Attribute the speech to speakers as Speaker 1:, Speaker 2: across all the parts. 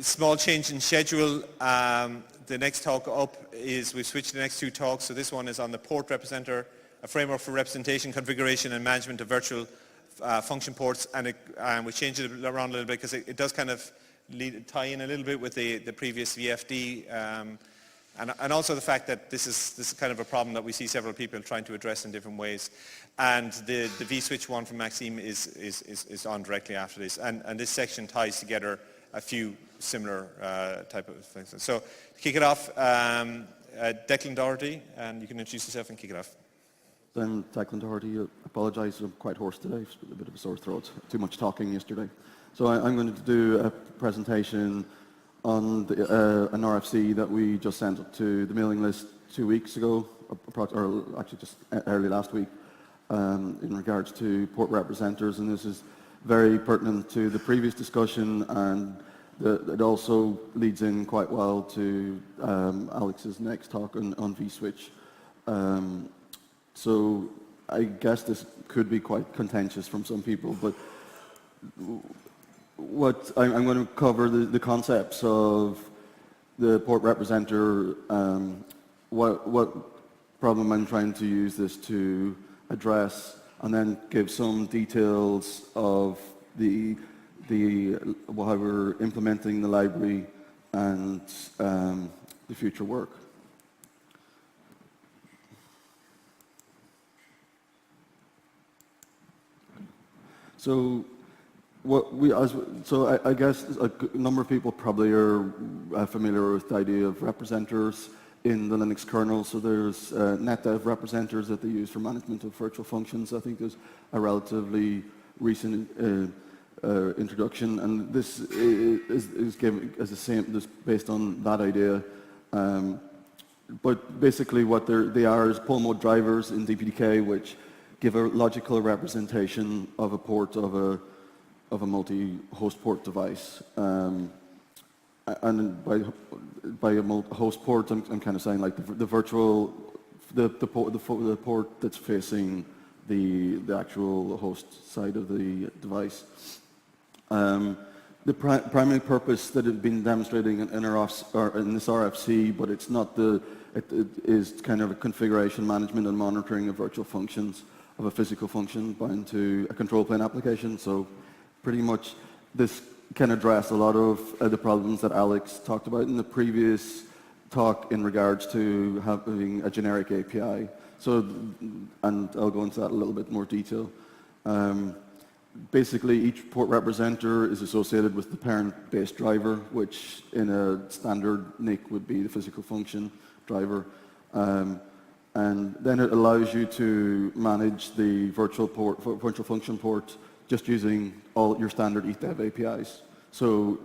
Speaker 1: Small change in schedule. The next talk up is, we've switched the next two talks, so this one is on the port representor, a framework for representation, configuration and management of virtual function ports, and we changed it around a little bit because it does kind of tie in a little bit with the previous VFD, and also the fact that this is kind of a problem that we see several people trying to address in different ways. And the vSwitch one from Maxime is on directly after this, and this section ties together a few similar type of things. So to kick it off, Declan Doherty, and you can introduce yourself and kick it off.
Speaker 2: I'm Declan Doherty. I apologise, I'm quite hoarse today, a bit of a sore throat, too much talking yesterday. So I'm going to do a presentation on an RFC that we just sent up to the mailing list 2 weeks ago, or actually just early last week, in regards to port representers, and this is very pertinent to the previous discussion, and it also leads in quite well to Alex's next talk on vSwitch. So I guess this could be quite contentious from some people, but what I'm going to cover the concepts of the port representer, what problem I'm trying to use this to address, and then give some details of how we're implementing the library and the future work. So I guess a number of people probably are familiar with the idea of representers in the Linux kernel. So there's NetDev representers that they use for management of virtual functions. I think there's a relatively recent introduction, and this is given as the same, just based on that idea. But basically, what they are is pull mode drivers in DPDK, which give a logical representation of a port of a multi-host port device. And by a host port, I'm kind of saying like the virtual, the port that's facing the actual host side of the device. The primary purpose that had been demonstrating in this RFC, but it's not it is kind of a configuration management and monitoring of virtual functions of a physical function bound to a control plane application. So pretty much this can address a lot of the problems that Alex talked about in the previous talk in regards to having a generic API. So, and I'll go into that a little bit more detail. Basically, each port representer is associated with the parent base driver, which in a standard NIC would be the physical function driver. And then it allows you to manage the virtual function port just using all your standard ETHDEV APIs. So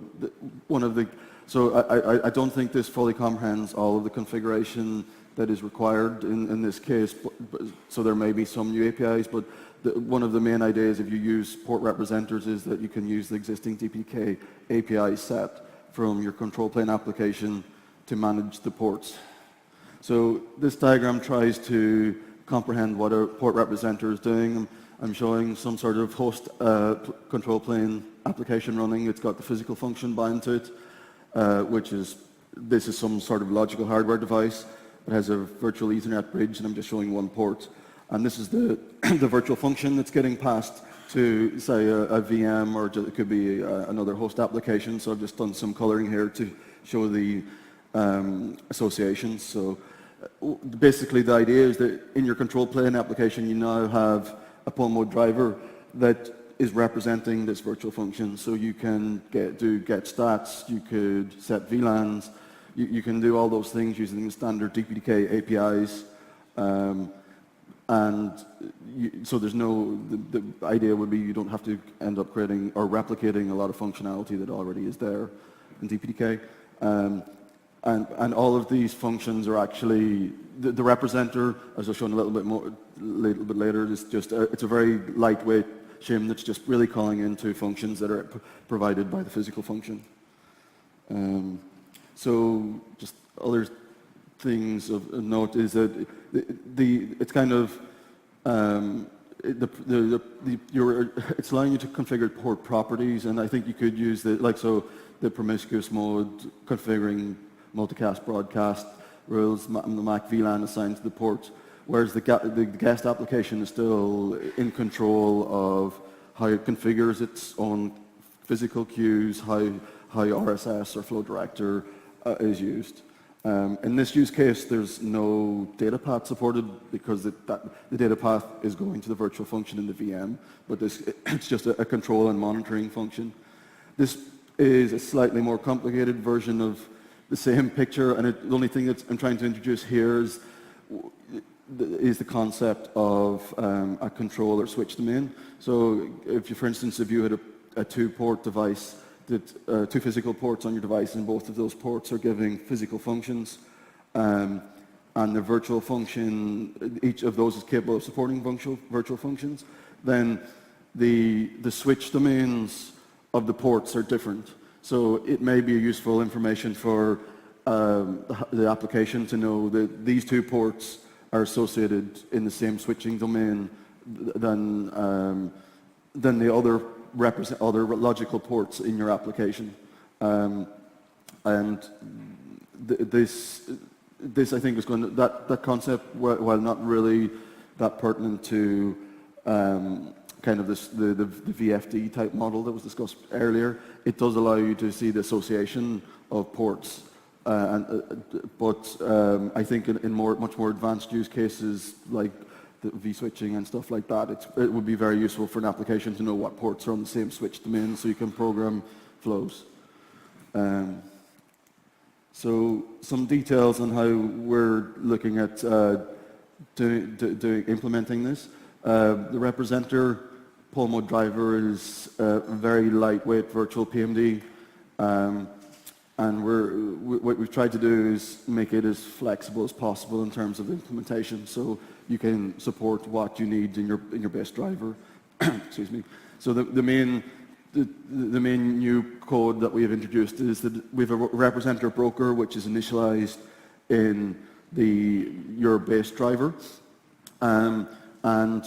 Speaker 2: I don't think this fully comprehends all of the configuration that is required in this case. So there may be some new APIs, but one of the main ideas if you use port representers is that you can use the existing DPDK API set from your control plane application to manage the ports. So this diagram tries to comprehend what a port representer is doing. I'm showing some sort of host control plane application running. It's got the physical function bound to it, this is some sort of logical hardware device. It has a virtual Ethernet bridge, and I'm just showing one port. And this is the virtual function that's getting passed to, say, a VM, or it could be another host application. So I've just done some coloring here to show the associations. So basically the idea is that in your control plane application you now have a pull mode driver that is representing this virtual function. So you can do get stats, you could set VLANs, you can do all those things using the standard DPDK APIs. So there's the idea would be you don't have to end up creating or replicating a lot of functionality that already is there in DPDK. And all of these functions are actually, the representer, as I'll show in a little bit later, is just, it's a very lightweight shim that's just really calling into functions that are provided by the physical function. So just other things of note is that it's kind of it's allowing you to configure port properties, and I think you could use the promiscuous mode, configuring multicast broadcast rules, the Mac VLAN assigned to the port, whereas the guest application is still in control of how it configures its own physical queues, how RSS or flow director is used. In this use case, there's no data path supported because the data path is going to the virtual function in the VM, but it's just a control and monitoring function. This is a slightly more complicated version of the same picture, and the only thing that I'm trying to introduce here is the concept of a control or switch domain. So for instance, if you had a two-port device, two physical ports on your device, and both of those ports are giving physical functions, and the virtual function, each of those is capable of supporting virtual functions, then the switch domains of the ports are different. So it may be useful information for the application to know that these two ports are associated in the same switching domain than the other logical ports in your application, and this I think is going to, that concept, while not really that pertinent to kind of the VFD type model that was discussed earlier, it does allow you to see the association of ports. But I think in much more advanced use cases like the V-switching and stuff like that, it would be very useful for an application to know what ports are on the same switch domain so you can program flows. So some details on how we're looking at implementing this. The representor poll mode driver is a very lightweight virtual PMD, and what we've tried to do is make it as flexible as possible in terms of implementation, so you can support what you need in your base driver. Excuse me. So the main new code that we have introduced is that we have a representer broker which is initialized in your base driver, and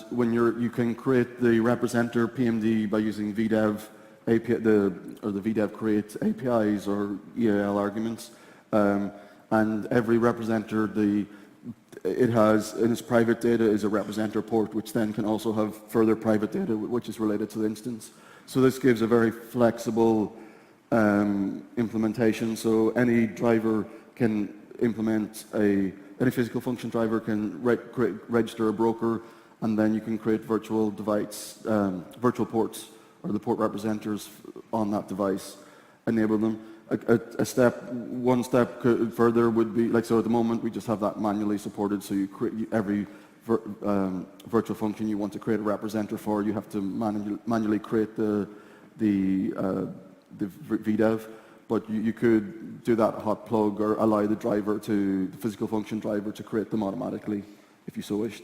Speaker 2: when you can create the representer PMD by using VDEV API, the VDEV create APIs or EAL arguments, and every representer it has in its private data is a representer port, which then can also have further private data which is related to the instance. So this gives a very flexible implementation. So any driver can implement any physical function driver can register a broker, and then you can create virtual virtual ports or the port representers on that device, enable them. One step further would be, so at the moment we just have that manually supported, so every virtual function you want to create a representer for, you have to manually create the VDEV, but you could do that hot plug or allow the physical function driver to create them automatically if you so wished.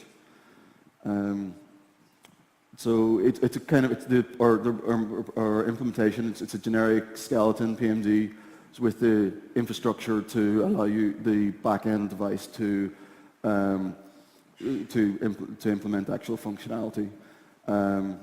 Speaker 2: So it's a kind of our implementation. It's a generic skeleton PMD with the infrastructure to allow you the back-end device to implement actual functionality. And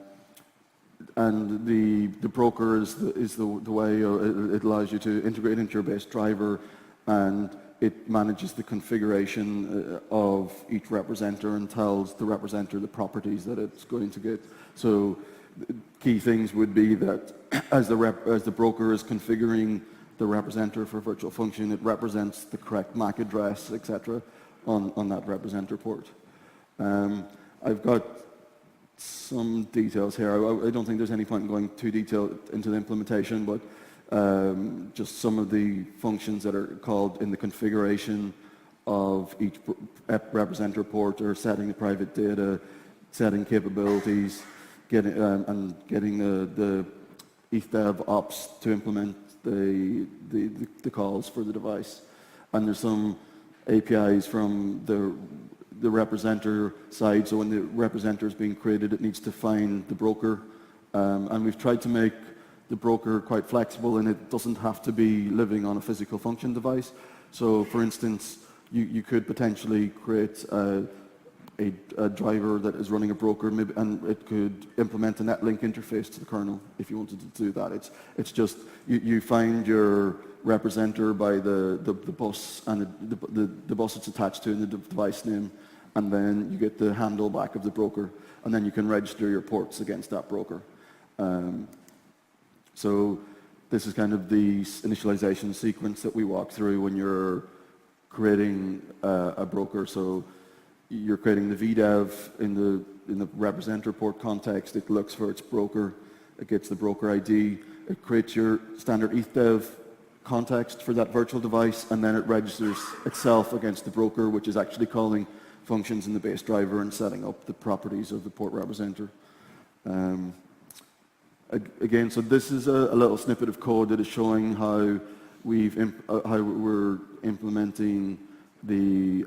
Speaker 2: the broker is the way it allows you to integrate into your base driver, and it manages the configuration of each representer and tells the representer the properties that it's going to get. So key things would be that as the broker is configuring the representer for virtual function, it represents the correct MAC address, etc., on that representer port. I've got some details here. I don't think there's any point in going too detailed into the implementation, but just some of the functions that are called in the configuration of each representer port, or setting the private data, setting capabilities, getting the ethdev ops to implement the calls for the device. And there's some APIs from the representer side, so when the representer is being created, it needs to find the broker. And we've tried to make the broker quite flexible, and it doesn't have to be living on a physical function device. So for instance, you could potentially create a driver that is running a broker, maybe, and it could implement a netlink interface to the kernel if you wanted to do that. It's just you find your representer by the bus and the bus it's attached to and the device name, and then you get the handle back of the broker, and then you can register your ports against that broker. So this is kind of the initialization sequence that we walk through when you're creating a broker. So you're creating the VDEV in the representer port context. It looks for its broker. It gets the broker ID. It creates your standard ETHDEV context for that virtual device, and then it registers itself against the broker, which is actually calling functions in the base driver and setting up the properties of the port representer. Again, so this is a little snippet of code that is showing how we're implementing the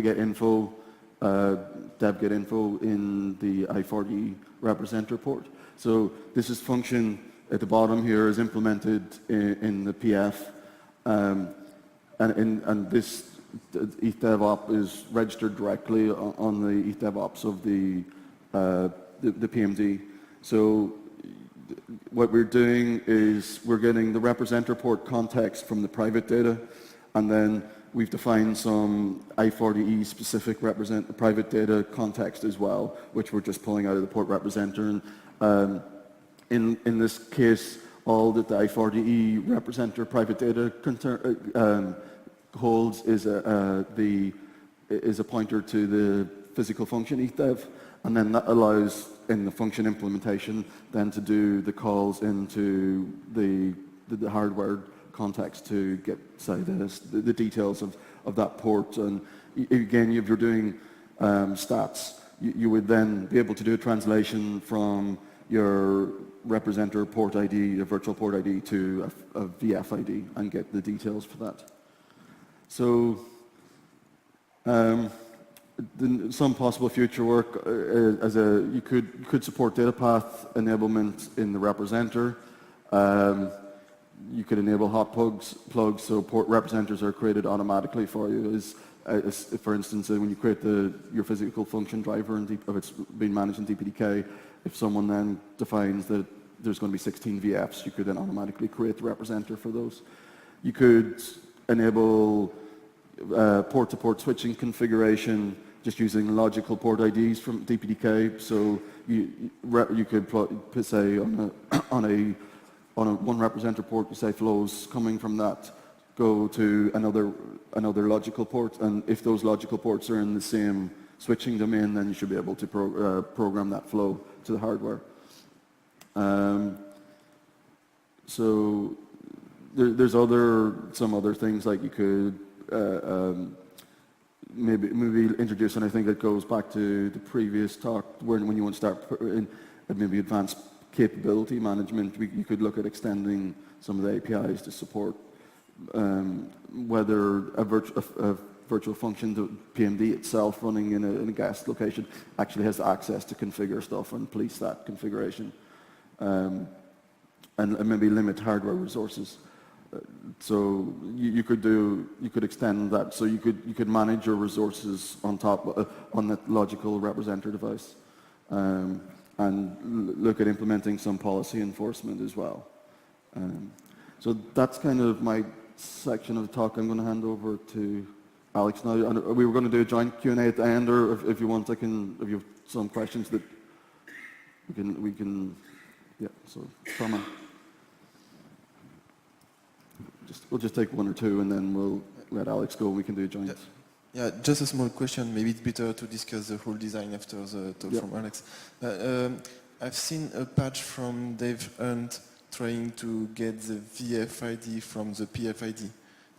Speaker 2: get info, dev get info in the I40 representer port. So this is function at the bottom here is implemented in the PF, and this ETHDEV op is registered directly on the ETHDEV ops of the PMD. So what we're doing is we're getting the representer port context from the private data, and then we've defined some I40E specific private data context as well, which we're just pulling out of the port representer. And in this case, all that the I40E representer private data holds is a pointer to the physical function ETHDEV, and then that allows in the function implementation then to do the calls into the hardware context to get, say, the details of that port. And again, if you're doing stats, you would then be able to do a translation from your representer port ID, your virtual port ID, to a VF ID and get the details for that. So some possible future work you could support data path enablement in the representer. You could enable hot plugs, so port representers are created automatically for you. For instance, when you create your physical function driver, if it's being managed in DPDK, if someone then defines that there's going to be 16 VFs, you could then automatically create the representer for those. You could enable port-to-port switching configuration just using logical port IDs from DPDK. So you could say on a one representer port, you say flows coming from that go to another logical port, and if those logical ports are in the same switching domain, then you should be able to program that flow to the hardware. So there's some other things like you could maybe introduce, and I think it goes back to the previous talk when you want to start maybe advanced capability management. You could look at extending some of the APIs to support whether a virtual function, the PMD itself running in a guest location, actually has access to configure stuff and police that configuration, and maybe limit hardware resources. So you could extend that. So you could manage your resources on top on that logical representer device, and look at implementing some policy enforcement as well. So that's kind of my section of the talk. I'm going to hand over to Alex now. And we were going to do a joint Q&A at the end, or if you want, if you have some questions that we can. Yeah. So Thomas. We'll just take one or two, and then we'll let Alex go. We can do a joint.
Speaker 3: Yeah, just a small question. Maybe it's better to discuss the whole design after the talk from Alex. I've seen a patch from Dave Hunt trying to get the VF ID from the PF ID.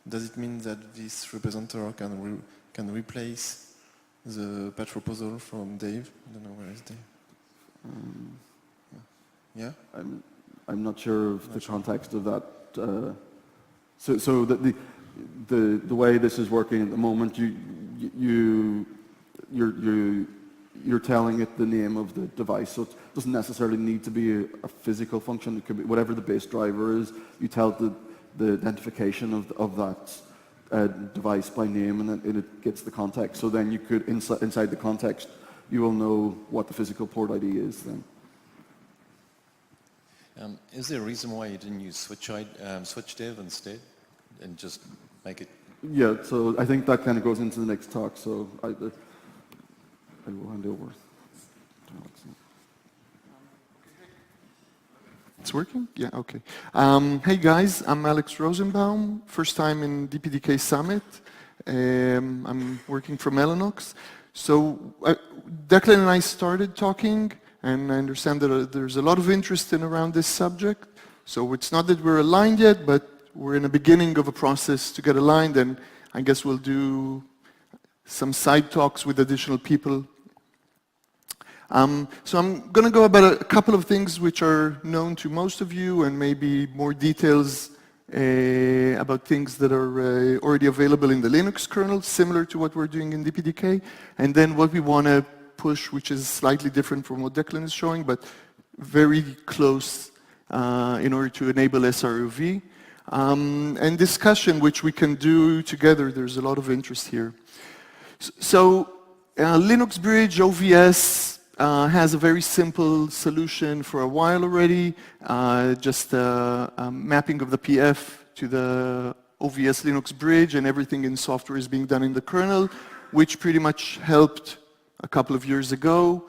Speaker 3: Does it mean that this representer can replace the patch proposal from Dave? I don't know, where is Dave? Yeah?
Speaker 2: I'm not sure of the context of that. So the way this is working at the moment, you're telling it the name of the device, so it doesn't necessarily need to be a physical function. It could be whatever the base driver is. You tell it the identification of that device by name, and then it gets the context. So then you could, inside the context, you will know what the physical port ID is then.
Speaker 4: Is there a reason why you didn't use switchdev instead and just make it?
Speaker 2: Yeah, so I think that kind of goes into the next talk, so I will hand over to Alex.
Speaker 5: It's working? Yeah, okay. Hey guys, I'm Alex Rosenbaum, first time in DPDK Summit. I'm working for Mellanox. So Declan and I started talking, and I understand that there's a lot of interest around this subject. So it's not that we're aligned yet, but we're in the beginning of a process to get aligned, and I guess we'll do some side talks with additional people. So I'm going to go about a couple of things which are known to most of you, and maybe more details about things that are already available in the Linux kernel, similar to what we're doing in DPDK, and then what we want to push, which is slightly different from what Declan is showing, but very close in order to enable SR-IOV. And discussion, which we can do together. There's a lot of interest here. So Linux Bridge, OVS, has a very simple solution for a while already, just a mapping of the PF to the OVS Linux Bridge, and everything in software is being done in the kernel, which pretty much helped a couple of years ago.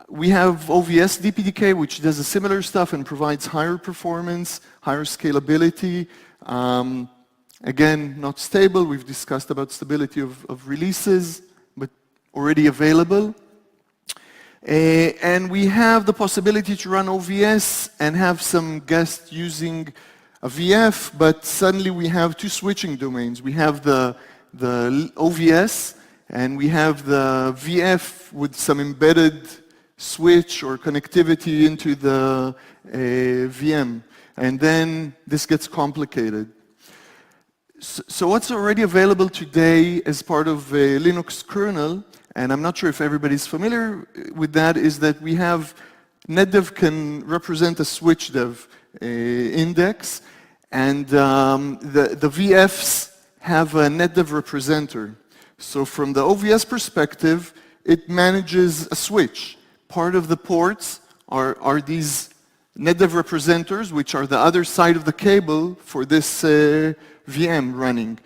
Speaker 5: We have OVS DPDK, which does a similar stuff and provides higher performance, higher scalability. Again, not stable. We've discussed about stability of releases, but already available. And we have the possibility to run OVS and have some guests using a VF, but suddenly we have two switching domains. We have the OVS, and we have the VF with some embedded switch or connectivity into the VM. And then this gets complicated. So what's already available today as part of a Linux kernel, and I'm not sure if everybody's familiar with that, is that we have netdev can represent a switchdev index, and the VFs have a netdev representer. So from the OVS perspective, it manages a switch. Part of the ports are these netdev representers, which are the other side of the cable for this VM running.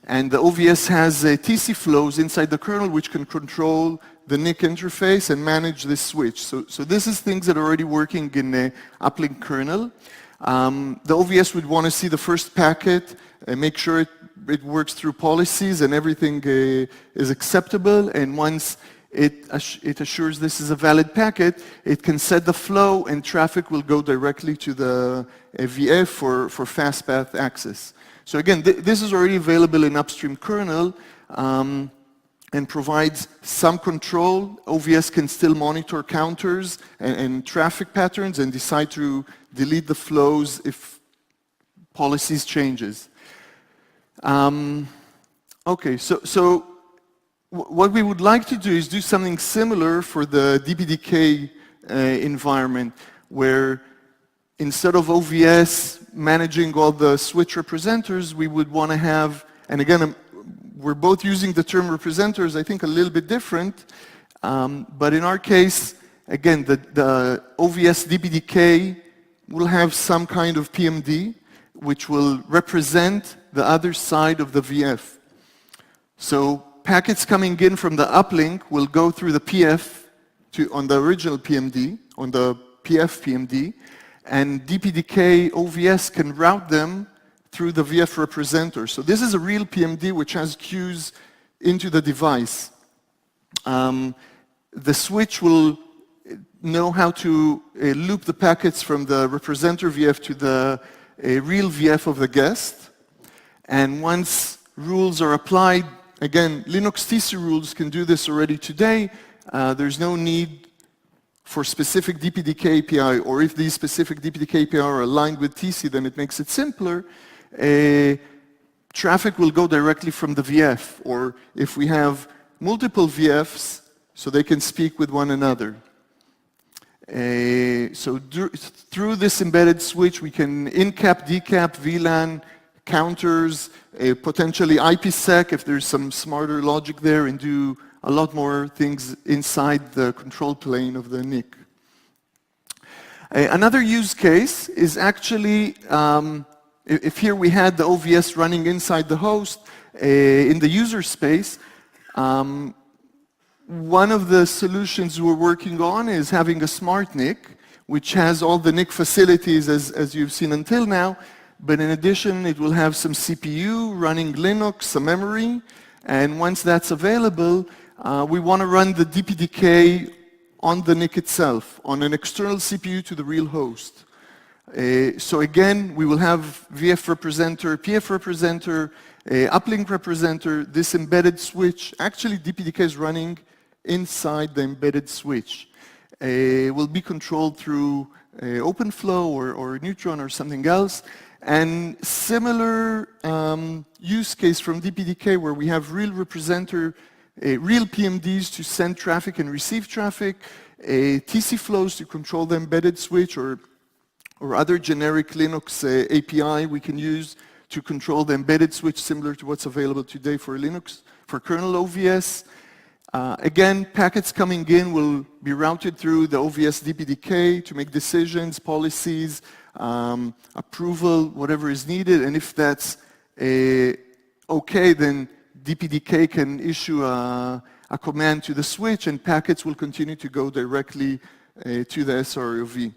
Speaker 5: And the OVS has TC flows inside the kernel which can control the NIC interface and manage this switch. So this is things that are already working in the uplink kernel. The OVS would want to see the first packet and make sure it works through policies and everything is acceptable. And once it assures this is a valid packet, it can set the flow and traffic will go directly to the VF for fast path access. So again, this is already available in upstream kernel and provides some control. OVS can still monitor counters and traffic patterns and decide to delete the flows if policies changes. Okay, so what we would like to do is do something similar for the DPDK environment, where instead of OVS managing all the switch representers, we would want to have, and again, we're both using the term representers, I think a little bit different, but in our case, again, the OVS DPDK will have some kind of PMD, which will represent the other side of the VF. So packets coming in from the uplink will go through the PF on the original PMD, on the PF PMD, and DPDK OVS can route them through the VF representer. So this is a real PMD which has queues into the device. The switch will know how to loop the packets from the representer VF to the real VF of the guest. And once rules are applied, again, Linux TC rules can do this already today. There's no need for specific DPDK API, or if these specific DPDK API are aligned with TC, then it makes it simpler. Traffic will go directly from the VF, or if we have multiple VFs, so they can speak with one another. So through this embedded switch, we can in-cap, decap, VLAN, counters, potentially IPsec if there's some smarter logic there, and do a lot more things inside the control plane of the NIC. Another use case is actually, if here we had the OVS running inside the host in the user space, one of the solutions we're working on is having a smart NIC, which has all the NIC facilities as you've seen until now, but in addition it will have some CPU running Linux, some memory, and once that's available, we want to run the DPDK on the NIC itself, on an external CPU to the real host. So again, we will have VF representer, PF representer, uplink representer, this embedded switch. Actually, DPDK is running inside the embedded switch. Will be controlled through OpenFlow or Neutron or something else. And similar use case from DPDK where we have real representer, real PMDs to send traffic and receive traffic, TC flows to control the embedded switch or other generic Linux API we can use to control the embedded switch similar to what's available today for Linux, for kernel OVS. Again, packets coming in will be routed through the OVS DPDK to make decisions, policies, approval, whatever is needed. And if that's okay, then DPDK can issue a command to the switch and packets will continue to go directly to the SR-IOV.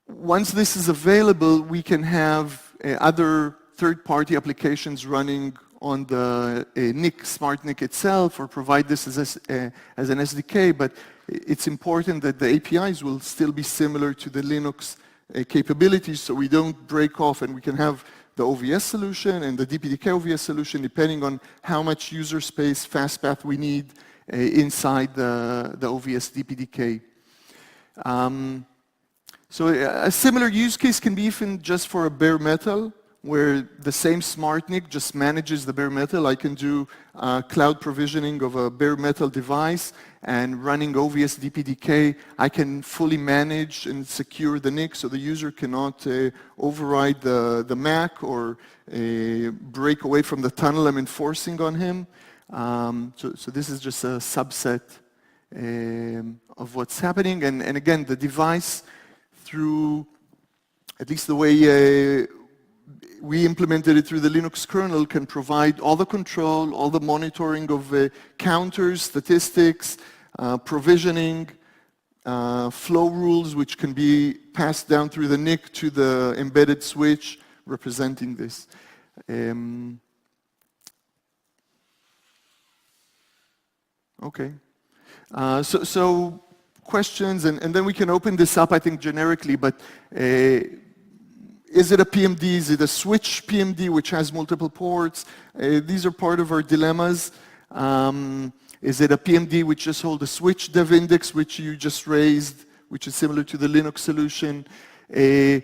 Speaker 5: Once this is available, we can have other third-party applications running on the NIC, smart NIC itself, or provide this as an SDK, but it's important that the APIs will still be similar to the Linux capabilities so we don't break off and we can have the OVS solution and the DPDK OVS solution depending on how much user space, fast path we need inside the OVS DPDK. So a similar use case can be even just for a bare metal, where the same smart NIC just manages the bare metal. I can do cloud provisioning of a bare metal device and running OVS DPDK. I can fully manage and secure the NIC so the user cannot override the Mac or break away from the tunnel I'm enforcing on him. So this is just a subset of what's happening. And again, the device, through at least the way we implemented it through the Linux kernel, can provide all the control, all the monitoring of counters, statistics, provisioning, flow rules, which can be passed down through the NIC to the embedded switch representing this. Okay. So questions, and then we can open this up, I think, generically, but is it a PMD? Is it a switch PMD which has multiple ports? These are part of our dilemmas. Is it a PMD which just holds a switch dev index, which you just raised, which is similar to the Linux solution? Do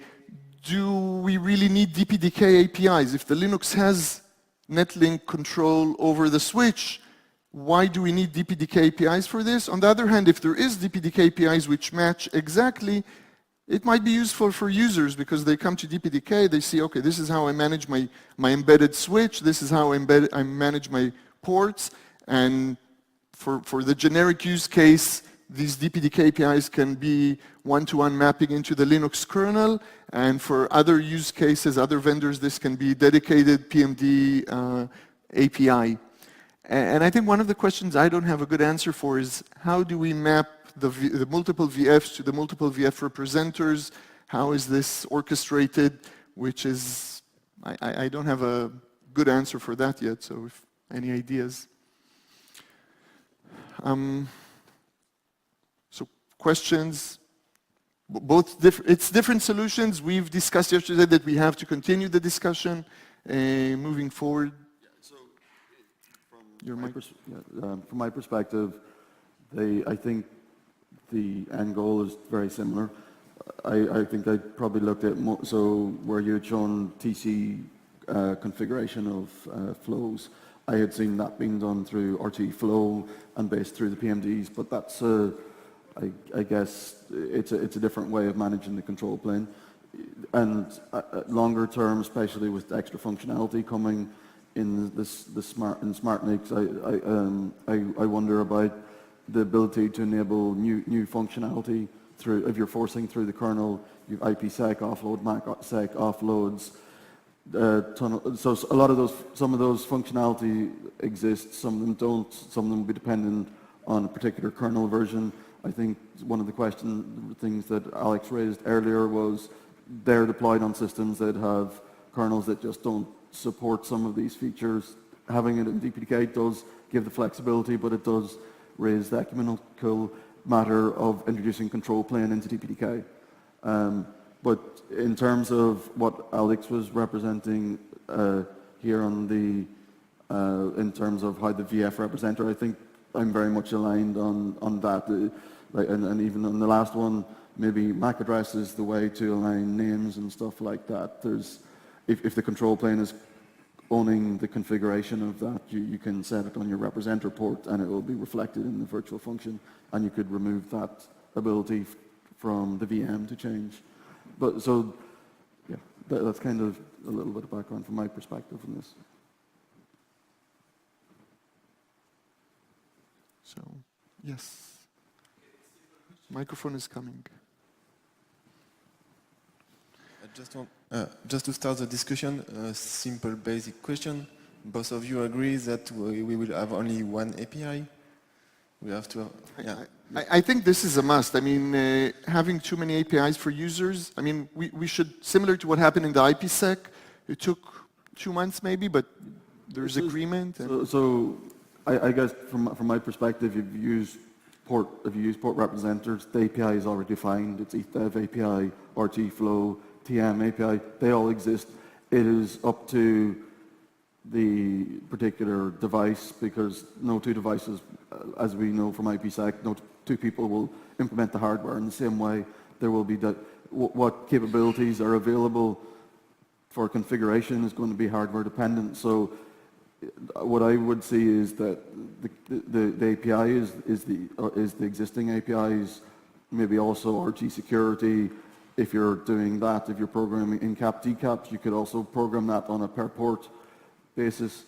Speaker 5: we really need DPDK APIs? If the Linux has netlink control over the switch, why do we need DPDK APIs for this? On the other hand, if there is DPDK APIs which match exactly, it might be useful for users because they come to DPDK, they see, okay, this is how I manage my embedded switch, this is how I manage my ports, and for the generic use case, these DPDK APIs can be one-to-one mapping into the Linux kernel, and for other use cases, other vendors, this can be dedicated PMD API. And I think one of the questions I don't have a good answer for is how do we map the multiple VFs to the multiple VF representers? How is this orchestrated? Which is, I don't have a good answer for that yet, so if any ideas. So questions, it's different solutions. We've discussed yesterday that we have to continue the discussion moving forward.
Speaker 2: From my perspective, I think the end goal is very similar. I think I probably looked at, so where you had shown TC configuration of flows, I had seen that being done through RT flow and based through the PMDs, but that's, I guess, it's a different way of managing the control plane. and longer term, especially with extra functionality coming in SmartNICs, I wonder about the ability to enable new functionality through, if you're forcing through the kernel, you have IPsec offload, MacSec offloads. So a lot of those, some of those functionality exists, some of them don't, some of them will be dependent on a particular kernel version. I think one of the things that Alex raised earlier was they're deployed on systems that have kernels that just don't support some of these features. Having it in DPDK does give the flexibility, but it does raise the ecumenical matter of introducing control plane into DPDK. But in terms of what Alex was representing here on the, in terms of how the VF representer, I think I'm very much aligned on that. And even on the last one, maybe MAC address is the way to align names and stuff like that. There's, if the control plane is owning the configuration of that, you can set it on your representer port and it will be reflected in the virtual function, and you could remove that ability from the VM to change. But so, yeah, that's kind of a little bit of background from my perspective on this.
Speaker 5: So, yes. Microphone is coming.
Speaker 3: Just to start the discussion, a simple basic question. Both of you agree that we will have only one API? We have to, yeah.
Speaker 5: I think this is a must. I mean, having too many APIs for users, I mean, we should, similar to what happened in the IPsec, it took 2 months maybe, but there's agreement.
Speaker 2: So I guess from my perspective, if you use port representers, the API is already defined. It's ETHDEV API, RTFlow, TM API, they all exist. It is up to the particular device, because no two devices, as we know from IPsec, no two people will implement the hardware in the same way. There will be what capabilities are available for configuration is going to be hardware dependent. So what I would see is that the API is the existing APIs, maybe also RT security. If you're doing that, if you're programming in cap decaps, you could also program that on a per port basis.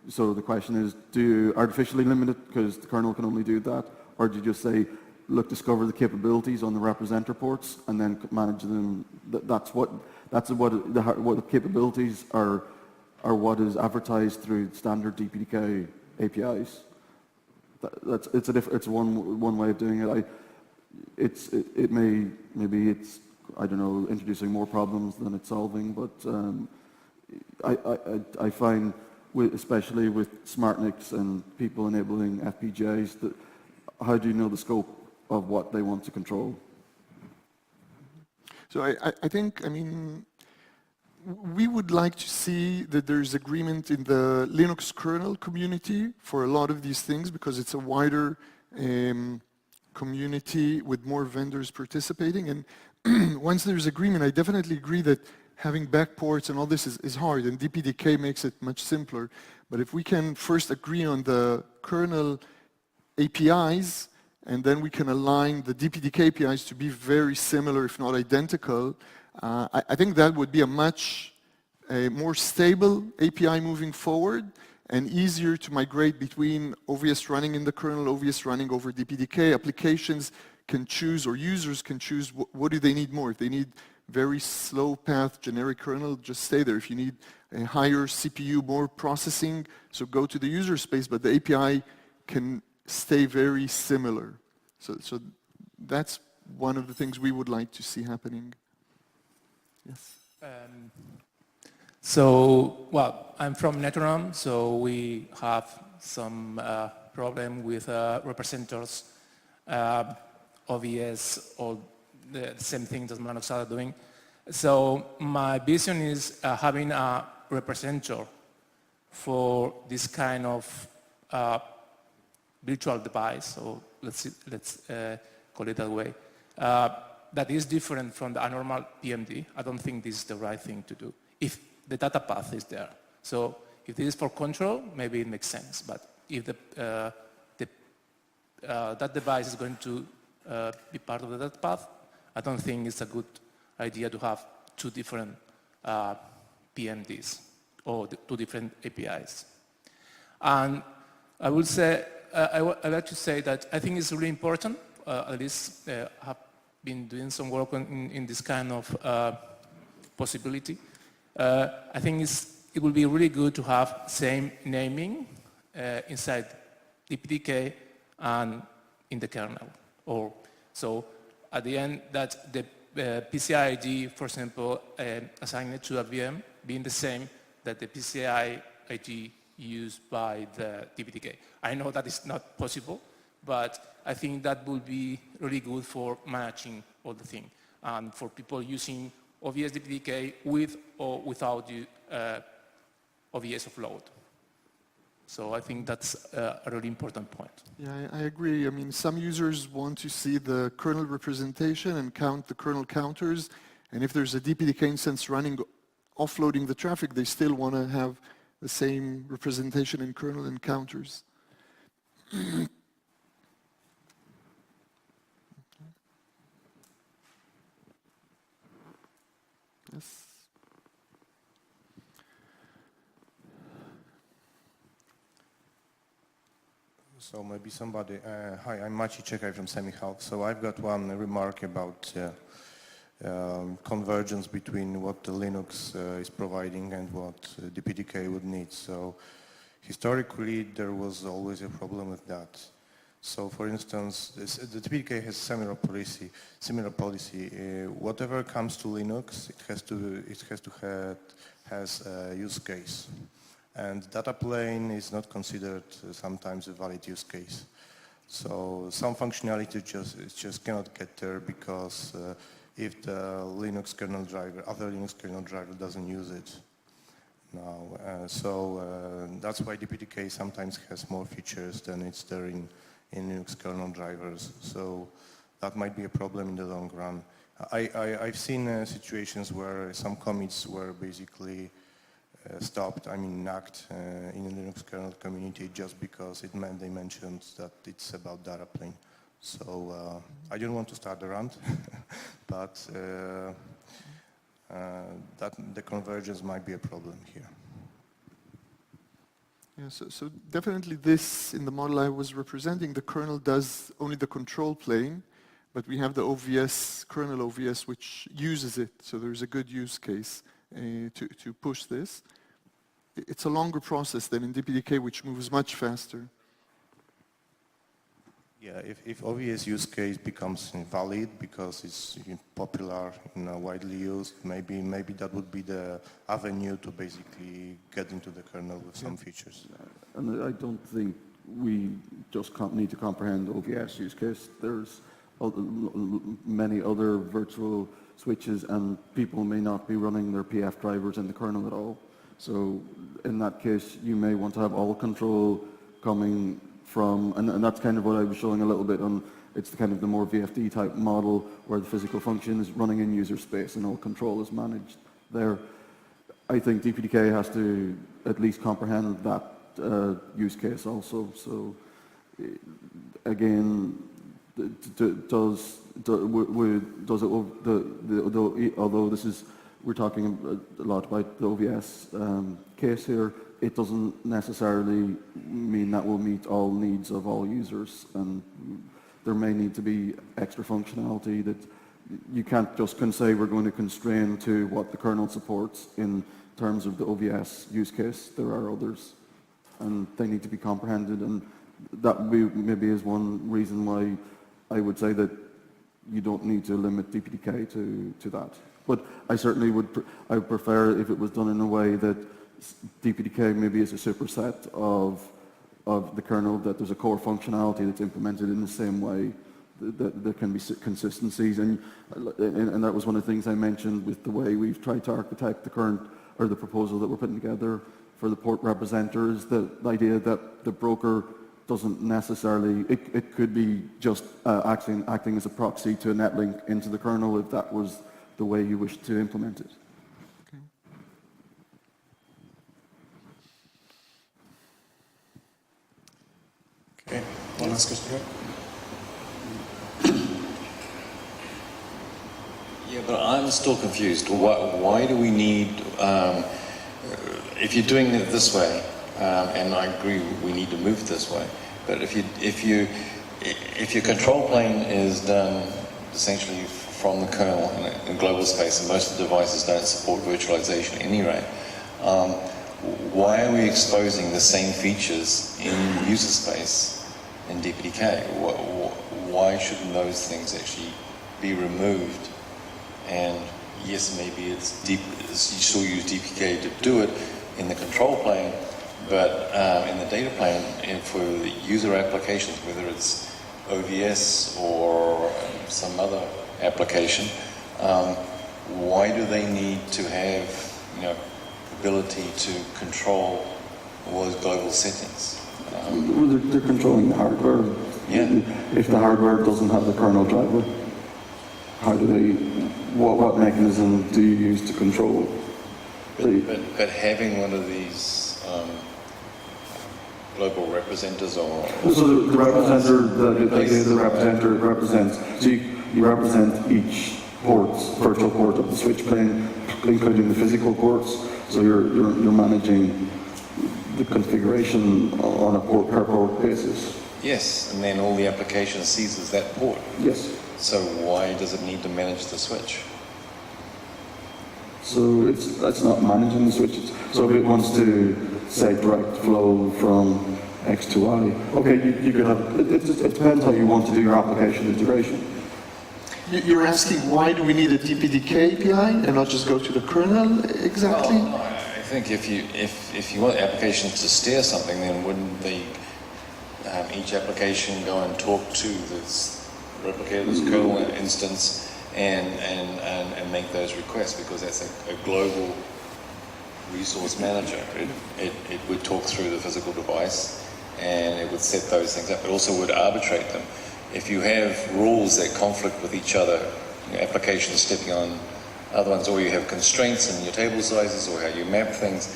Speaker 2: So the question is, do you artificially limit it because the kernel can only do that, or do you just say, look, discover the capabilities on the representer ports and then manage them? That's what the capabilities are what is advertised through standard DPDK APIs. It's one way of doing it. Maybe it's, I don't know, introducing more problems than it's solving, but I find, especially with SmartNICs and people enabling FPGAs, that how do you know the scope of what they want to control?
Speaker 5: So I think, I mean, we would like to see that there's agreement in the Linux kernel community for a lot of these things, because it's a wider community with more vendors participating. And once there's agreement, I definitely agree that having backports and all this is hard, and DPDK makes it much simpler. But if we can first agree on the kernel APIs, and then we can align the DPDK APIs to be very similar, if not identical, I think that would be a much more stable API moving forward, and easier to migrate between OVS running in the kernel, OVS running over DPDK. Applications can choose, or users can choose, what do they need more. If they need very slow path generic kernel, just stay there. If you need a higher CPU, more processing, so go to the user space, but the API can stay very similar. So that's one of the things we would like to see happening. Yes.
Speaker 6: Well, I'm from Netronom, so we have some problem with representers, OVS, or the same thing that Manox are doing. So my vision is having a representer for this kind of virtual device, so let's call it that way, that is different from the normal PMD. I don't think this is the right thing to do, if the data path is there. So if this is for control, maybe it makes sense, but if that device is going to be part of the data path, I don't think it's a good idea to have two different PMDs or two different APIs. And I would say, I'd like to say that I think it's really important, at least have been doing some work in this kind of possibility. I think it will be really good to have same naming inside DPDK and in the kernel. Or so at the end that the PCI ID, for example, assigned to a VM being the same that the PCI ID used by the DPDK. I know that is not possible, but I think that would be really good for managing all the thing and for people using OVS DPDK with or without the OVS offload. So I think that's a really important point.
Speaker 5: Yeah, I agree. I mean, some users want to see the kernel representation and count the kernel counters. And if there's a DPDK instance running, offloading the traffic, they still want to have the same representation in kernel and counters. Yes.
Speaker 7: So maybe somebody, hi, I'm Maciej Czekaj from SemiHealth. So I've got one remark about convergence between what the Linux is providing and what DPDK would need. So historically, there was always a problem with that. So for instance, the DPDK has similar policy. Whatever comes to Linux, it has a use case. And data plane is not considered sometimes a valid use case. So some functionality just cannot get there because if the Linux kernel driver, other Linux kernel driver doesn't use it now. That's why DPDK sometimes has more features than it's there in Linux kernel drivers. So that might be a problem in the long run. I've seen situations where some commits were basically stopped, knocked in the Linux kernel community just because they mentioned that it's about data plane. So I don't want to start a rant, but that the convergence might be a problem here.
Speaker 5: Yeah, so definitely this, in the model I was representing, the kernel does only the control plane, but we have the OVS, kernel OVS, which uses it. So there's a good use case to push this. It's a longer process than in DPDK, which moves much faster.
Speaker 7: Yeah, if OVS use case becomes invalid because it's popular, widely used, maybe that would be the avenue to basically get into the kernel with some features.
Speaker 2: And I don't think we just need to comprehend OVS use case. There's many other virtual switches and people may not be running their PF drivers in the kernel at all. So in that case, you may want to have all control coming from, and that's kind of what I was showing a little bit on, it's the kind of the more VFD type model where the physical function is running in user space and all control is managed there. I think DPDK has to at least comprehend that use case also. So again, although this is, we're talking a lot about the OVS case here, it doesn't necessarily mean that will meet all needs of all users, and there may need to be extra functionality that you can't just say we're going to constrain to what the kernel supports in terms of the OVS use case. There are others, and they need to be comprehended, and that maybe is one reason why I would say that you don't need to limit DPDK to that. But I certainly would, I would prefer if it was done in a way that DPDK maybe is a superset of the kernel, that there's a core functionality that's implemented in the same way, that there can be consistencies. And that was one of the things I mentioned with the way we've tried to architect the current, or the proposal that we're putting together for the port representer, is the idea that the broker doesn't necessarily, it could be just acting as a proxy to a netlink into the kernel if that was the way you wish to implement it.
Speaker 8: Okay, one last question here.
Speaker 4: Yeah, but I'm still confused. Why do we need, if you're doing it this way, and I agree we need to move this way, but if your control plane is done essentially from the kernel in global space, and most of the devices don't support virtualization anyway, why are we exposing the same features in user space in DPDK? Why shouldn't those things actually be removed? And yes, maybe you still use DPDK to do it in the control plane, but in the data plane, and for the user applications, whether it's OVS or some other application, why do they need to have, ability to control all those global settings?
Speaker 2: They're controlling the hardware.
Speaker 4: Yeah.
Speaker 2: If the hardware doesn't have the kernel driver, how do they? What mechanism do you use to control?
Speaker 4: But having one of these global representers or...
Speaker 2: So the representer represents, so you represent each virtual port of the switch plane, including the physical ports. So you're managing the configuration on a port per port basis.
Speaker 4: Yes, and then all the application sees is that port.
Speaker 2: Yes.
Speaker 4: So why does it need to manage the switch?
Speaker 2: So that's not managing the switch. So if it wants to say direct flow from X to Y, okay, you could have. It depends how you want to do your application integration.
Speaker 5: You're asking why do we need a DPDK API and not just go to the kernel exactly?
Speaker 4: Well, I think if you want applications to steer something, then wouldn't each application go and talk to this replicator, this kernel instance, and make those requests, because that's a global resource manager. It would talk through the physical device and it would set those things up. It also would arbitrate them. If you have rules that conflict with each other, applications stepping on other ones, or you have constraints in your table sizes or how you map things,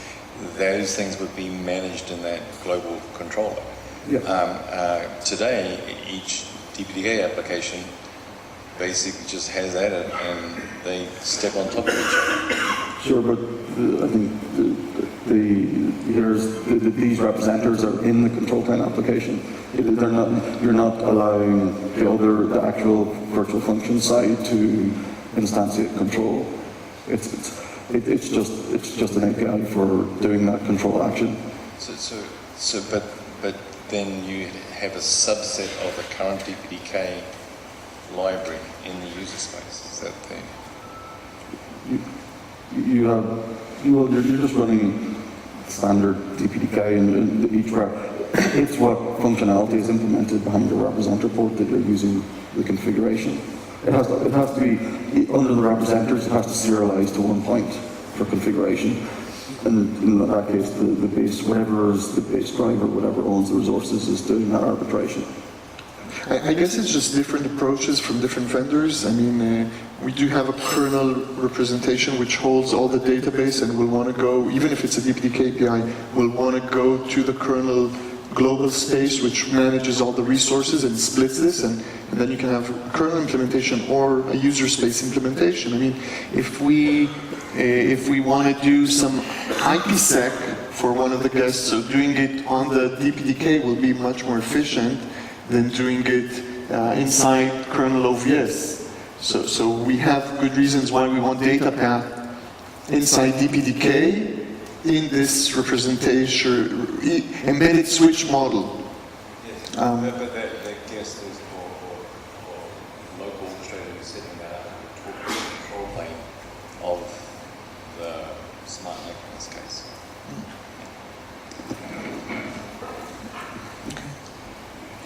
Speaker 4: those things would be managed in that global controller. Yeah. Today, each DPDK application basically just has at it and they step on top of each other.
Speaker 2: Sure, but I think these representers are in the control plane application. You're not allowing the actual virtual function side to instantiate control. It's just an API for doing that control action.
Speaker 4: But then you have a subset of the current DPDK library in the user space. Is that the...
Speaker 2: You're just running standard DPDK and each it's what functionality is implemented behind the representer port that you're using the configuration. It has to be, under the representers, it has to serialize to one point for configuration. And in that case, the base, whatever is the base driver, whatever owns the resources, is doing that arbitration.
Speaker 5: I guess it's just different approaches from different vendors. I mean, we do have a kernel representation which holds all the database and will want to go, even if it's a DPDK API, will want to go to the kernel global space which manages all the resources and splits this, and then you can have a kernel implementation or a user space implementation. I mean, if we want to do some IPsec for one of the guests, so doing it on the DPDK will be much more efficient than doing it inside kernel OVS. So we have good reasons why we want data path inside DPDK in this representation, embedded switch model.
Speaker 4: Yes, but that guess is for local orchestrator setting that up to the control plane of the smart NIC in this case.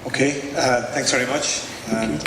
Speaker 1: Okay, thanks very much. And,